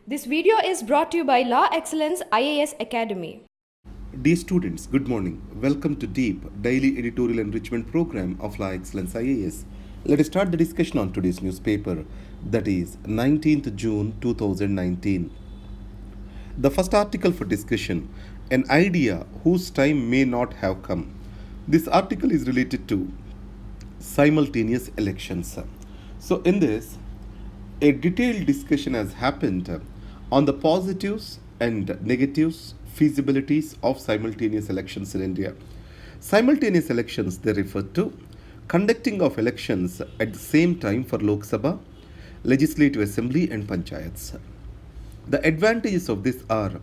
This video is brought to you by Law Excellence IAS Academy. Dear students, good morning. Welcome to DEEP, Daily Editorial Enrichment Program of Law Excellence IAS. Let us start the discussion on today's newspaper, that is 19th June 2019. The first article for discussion, an idea whose time may not have come. This article is related to simultaneous elections. So in this, a detailed discussion has happened on the positives and negatives, feasibilities of simultaneous elections in India. Simultaneous elections, they refer to conducting of elections at the same time for Lok Sabha, Legislative Assembly and Panchayats. The advantages of this are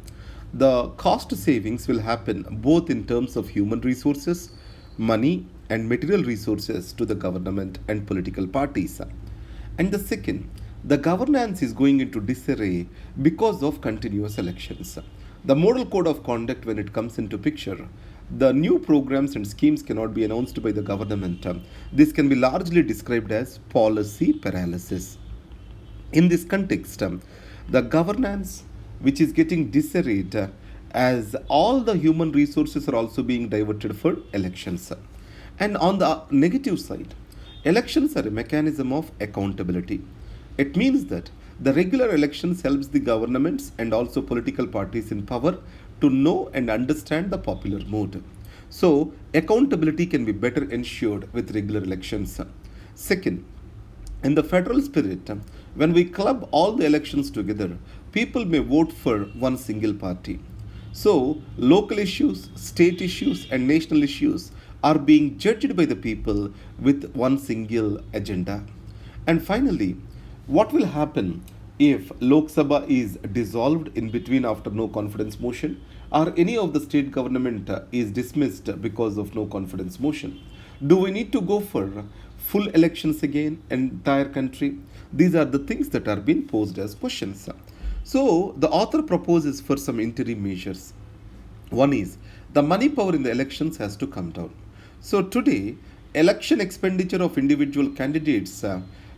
the cost savings will happen both in terms of human resources, money, and material resources to the government and political parties. And the second, the governance is going into disarray because of continuous elections. The model code of conduct, when it comes into picture, the new programs and schemes cannot be announced by the government. This can be largely described as policy paralysis. In this context, the governance which is getting disarrayed as all the human resources are also being diverted for elections. And on the negative side, elections are a mechanism of accountability. It means that the regular elections helps the governments and also political parties in power to know and understand the popular mood. So, accountability can be better ensured with regular elections. Second, in the federal spirit, when we club all the elections together, people may vote for one single party. So, local issues, state issues, and national issues are being judged by the people with one single agenda. And finally, what will happen if Lok Sabha is dissolved in between after no confidence motion, or any of the state government is dismissed because of no confidence motion? Do we need to go for full elections again in entire country? These are the things that are being posed as questions. So the author proposes for some interim measures. One is the money power in the elections has to come down. So today, election expenditure of individual candidates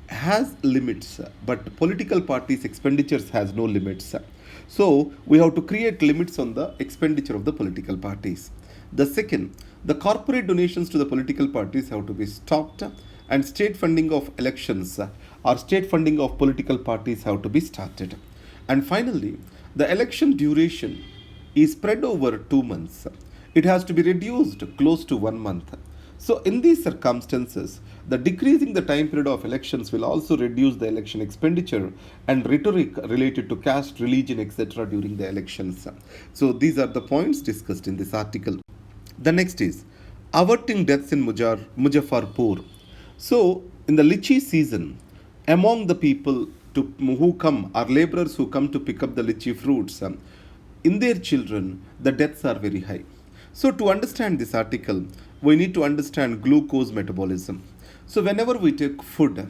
has limits, but political parties' expenditures has no limits. So we have to create limits on the expenditure of the political parties. The second, the corporate donations to the political parties have to be stopped, and state funding of elections or state funding of political parties have to be started. And finally, the election duration is spread over 2 months. It has to be reduced close to 1 month. So, in these circumstances, the decreasing the time period of elections will also reduce the election expenditure and rhetoric related to caste, religion, etc. during the elections. So, these are the points discussed in this article. The next is averting deaths in Muzaffarpur. So, in the Lychee season, among the people who come are laborers who come to pick up the lychee fruits, in their children, the deaths are very high. So, to understand this article, we need to understand glucose metabolism. So, whenever we take food,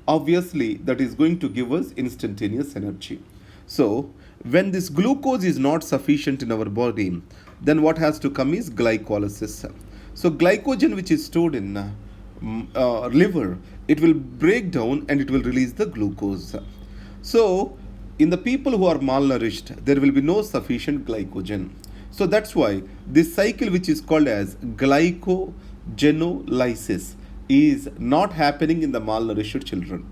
obviously that is going to give us instantaneous energy. So, when this glucose is not sufficient in our body, then what has to come is glycolysis. So, glycogen which is stored in liver, it will break down and it will release the glucose. So, in the people who are malnourished, there will be no sufficient glycogen. So that's why this cycle, which is called as glycogenolysis, is not happening in the malnourished children.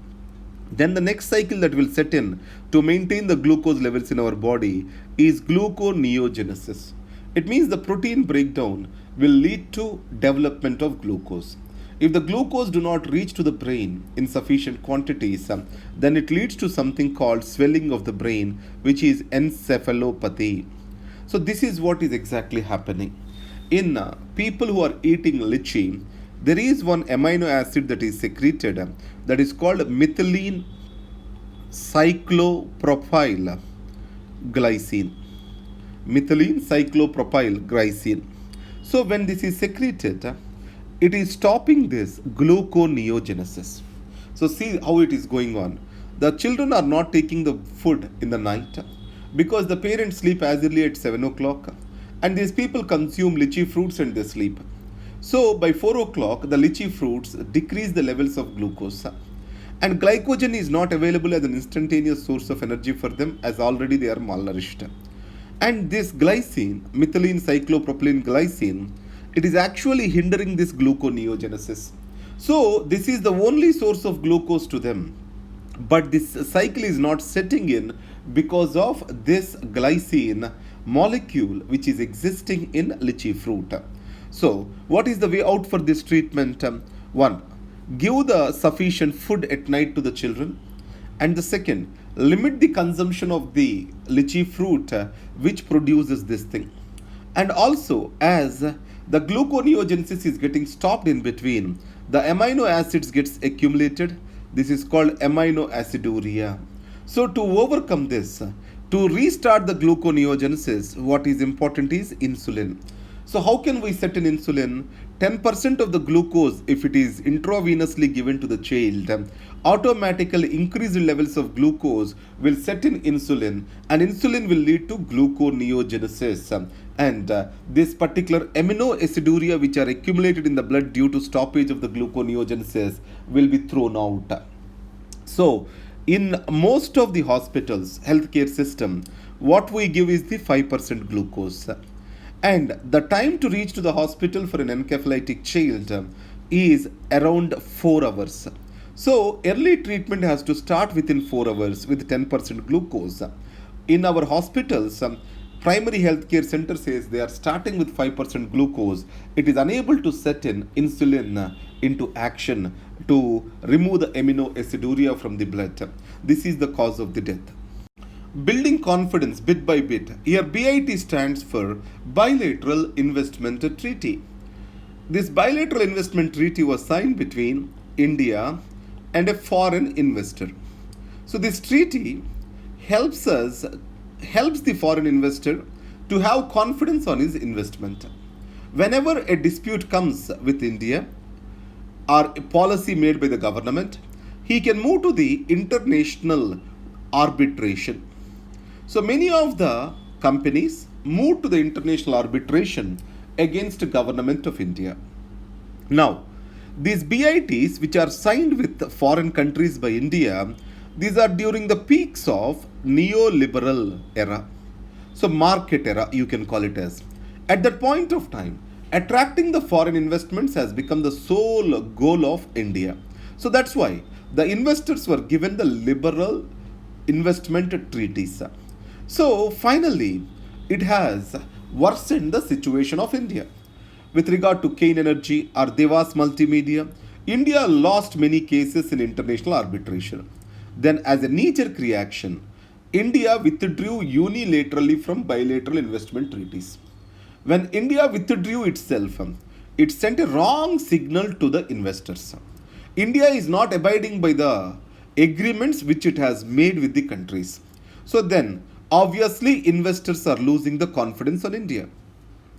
Then the next cycle that will set in to maintain the glucose levels in our body is gluconeogenesis. It means the protein breakdown will lead to development of glucose. If the glucose do not reach to the brain in sufficient quantities, then it leads to something called swelling of the brain, which is encephalopathy. So this is what is exactly happening. In people who are eating lychee, there is one amino acid that is secreted that is called methylene cyclopropyl glycine. Methylene cyclopropyl glycine. So when this is secreted, it is stopping this gluconeogenesis. So see how it is going on. The children are not taking the food in the night because the parents sleep as early at 7 o'clock, and these people consume lychee fruits and they sleep. So by 4 o'clock, the lychee fruits decrease the levels of glucose, And glycogen is not available as an instantaneous source of energy for them, as already they are malnourished. And this glycine, methylene cyclopropylene glycine, it is actually hindering this gluconeogenesis. So this is the only source of glucose to them. But this cycle is not setting in because of this glycine molecule which is existing in lychee fruit. So what is the way out for this treatment? One, give the sufficient food at night to the children. And the second, limit the consumption of the lychee fruit which produces this thing. And also, as the gluconeogenesis is getting stopped in between, the amino acids gets accumulated. This is called amino aciduria. So to overcome this, to restart the gluconeogenesis, what is important is insulin. So how can we set in insulin? 10% of the glucose, if it is intravenously given to the child, automatically increased levels of glucose will set in insulin, and insulin will lead to gluconeogenesis. And this particular amino aciduria which are accumulated in the blood due to stoppage of the gluconeogenesis will be thrown out. So in most of the hospitals, healthcare system, what we give is the 5% glucose. And the time to reach to the hospital for an encephalitic child is around 4 hours. So early treatment has to start within 4 hours with 10% glucose. In our hospitals, primary healthcare center says they are starting with 5% glucose. It is unable to set in insulin into action to remove the amino aciduria from the blood. This is the cause of the death. Building confidence bit by bit. Here BIT stands for Bilateral Investment Treaty. This bilateral investment treaty was signed between India and a foreign investor. So this treaty helps the foreign investor to have confidence on his investment. Whenever a dispute comes with India or a policy made by the government, he can move to the international arbitration. So many of the companies moved to the international arbitration against the government of India. Now, these BITs which are signed with foreign countries by India, these are during the peaks of neoliberal era. So market era, you can call it as. At that point of time, attracting the foreign investments has become the sole goal of India. So that's why the investors were given the liberal investment treaties. So finally, it has worsened the situation of India. With regard to Kane Energy or Devas Multimedia, India lost many cases in international arbitration. Then, as a knee-jerk reaction, India withdrew unilaterally from bilateral investment treaties. When India withdrew itself, it sent a wrong signal to the investors. India is not abiding by the agreements which it has made with the countries. So then, obviously, investors are losing the confidence on India.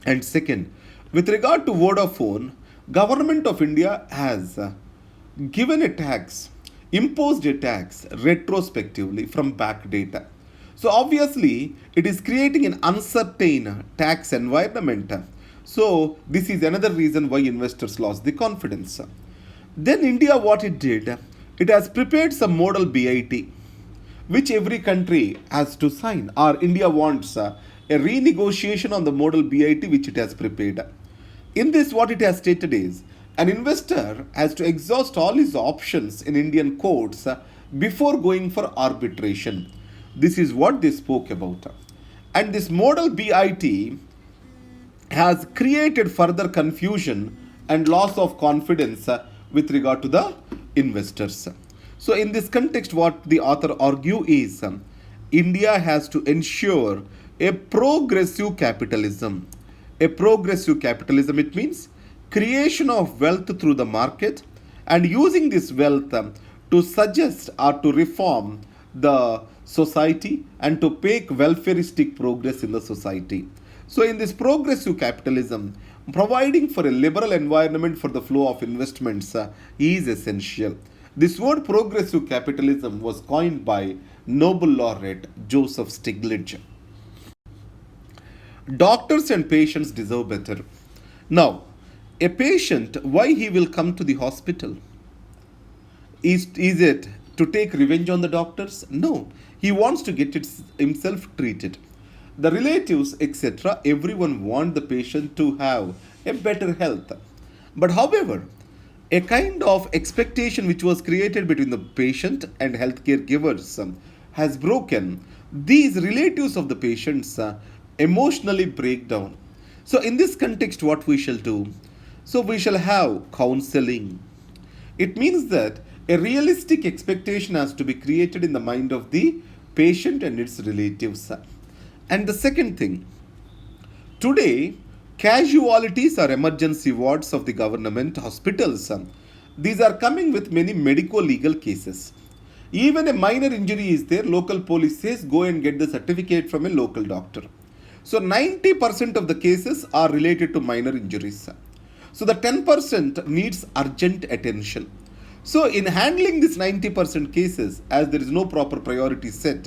And second, with regard to Vodafone, government of India has given a tax, imposed a tax retrospectively from back data. So obviously, it is creating an uncertain tax environment. So this is another reason why investors lost the confidence. Then India, what it did, it has prepared some model BIT which every country has to sign, or India wants a renegotiation on the model BIT which it has prepared. In this, what it has stated is, an investor has to exhaust all his options in Indian courts before going for arbitration. This is what they spoke about. And this model BIT has created further confusion and loss of confidence with regard to the investors. So in this context, what the author argue is, India has to ensure a progressive capitalism. A progressive capitalism, it means creation of wealth through the market and using this wealth to suggest or to reform the society and to make welfareistic progress in the society. So in this progressive capitalism, providing for a liberal environment for the flow of investments is essential. This word progressive capitalism was coined by Nobel laureate Joseph Stiglitz. Doctors and patients deserve better. Now, a patient, why he will come to the hospital? Is it To take revenge on the doctors? No. He wants to get himself treated. The relatives, etc., everyone want the patient to have a better health. But however, a kind of expectation which was created between the patient and healthcare givers has broken. These relatives of the patients emotionally break down. So, in this context, what we shall do? So, we shall have counseling. It means that a realistic expectation has to be created in the mind of the patient and its relatives. And the second thing, today, casualties are emergency wards of the government hospitals. These are coming with many medico legal cases. Even a minor injury is there, local police says go and get the certificate from a local doctor. So 90% of the cases are related to minor injuries. So the 10% needs urgent attention. So in handling these 90% cases, as there is no proper priority set,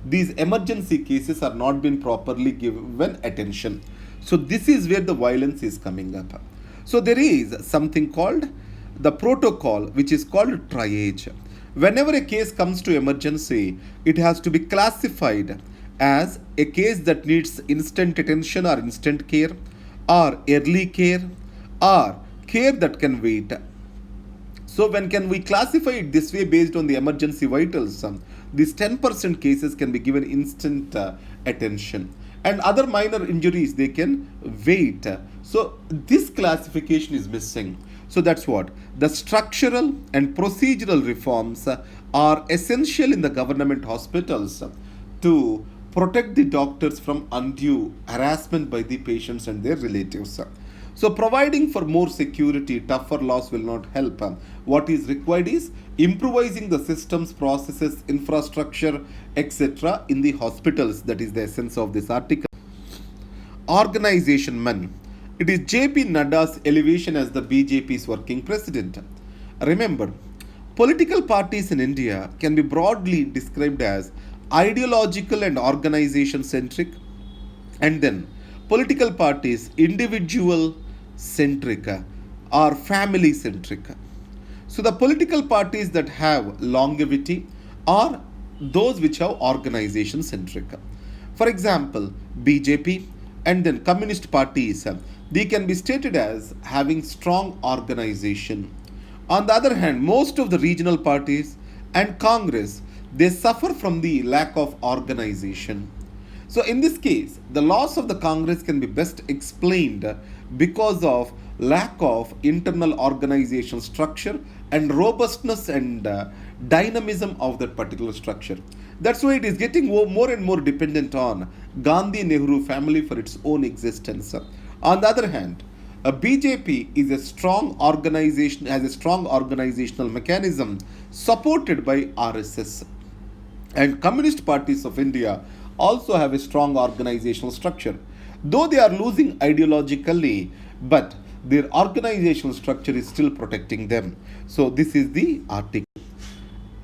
these emergency cases are not being properly given attention. So this is where the violence is coming up. So there is something called the protocol, which is called triage. Whenever a case comes to emergency, it has to be classified as a case that needs instant attention or instant care, or early care, or care that can wait. So when can we classify it this way based on the emergency vitals? These 10% cases can be given instant attention, and other minor injuries they can wait. So this classification is missing. So that's what the structural and procedural reforms are essential in the government hospitals to protect the doctors from undue harassment by the patients and their relatives. So providing for more security, tougher laws will not help. What is required is improvising the systems, processes, infrastructure, etc. in the hospitals. That is the essence of this article. Organization man. It is JP Nadda's elevation as the BJP's working president. Remember, political parties in India can be broadly described as ideological and organization centric, and then political parties individual centric or family centric. So the political parties that have longevity are those which have organization centric. For example, BJP and then communist parties, they can be stated as having strong organization. On the other hand, most of the regional parties and Congress, they suffer from the lack of organization. So in this case, the loss of the Congress can be best explained because of lack of internal organization structure and robustness and dynamism of that particular structure. That's why it is getting more and more dependent on Gandhi Nehru family for its own existence. On the other hand, a BJP is a strong organization, has a strong organizational mechanism supported by RSS. And communist parties of India also have a strong organizational structure. Though they are losing ideologically, but their organizational structure is still protecting them. So this is the article.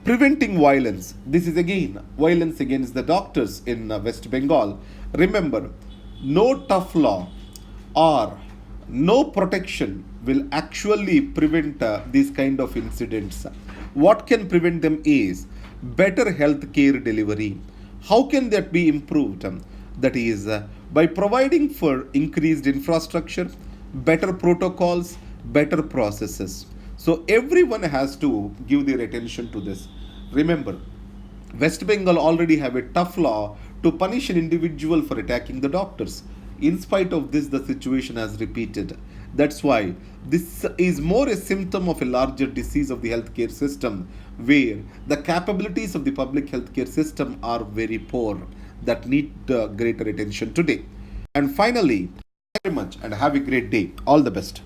Preventing violence. This is again violence against the doctors in West Bengal. Remember, no tough law or no protection will actually prevent these kind of incidents. What can prevent them is better health care delivery. How can that be improved? That is by providing for increased infrastructure, better protocols, better processes. So everyone has to give their attention to this. Remember, West Bengal already have a tough law to punish an individual for attacking the doctors. In spite of this, the situation has repeated. That's why this is more a symptom of a larger disease of the healthcare system, where the capabilities of the public healthcare system are very poor, that need greater attention today. And finally, thank you very much and have a great day. All the best.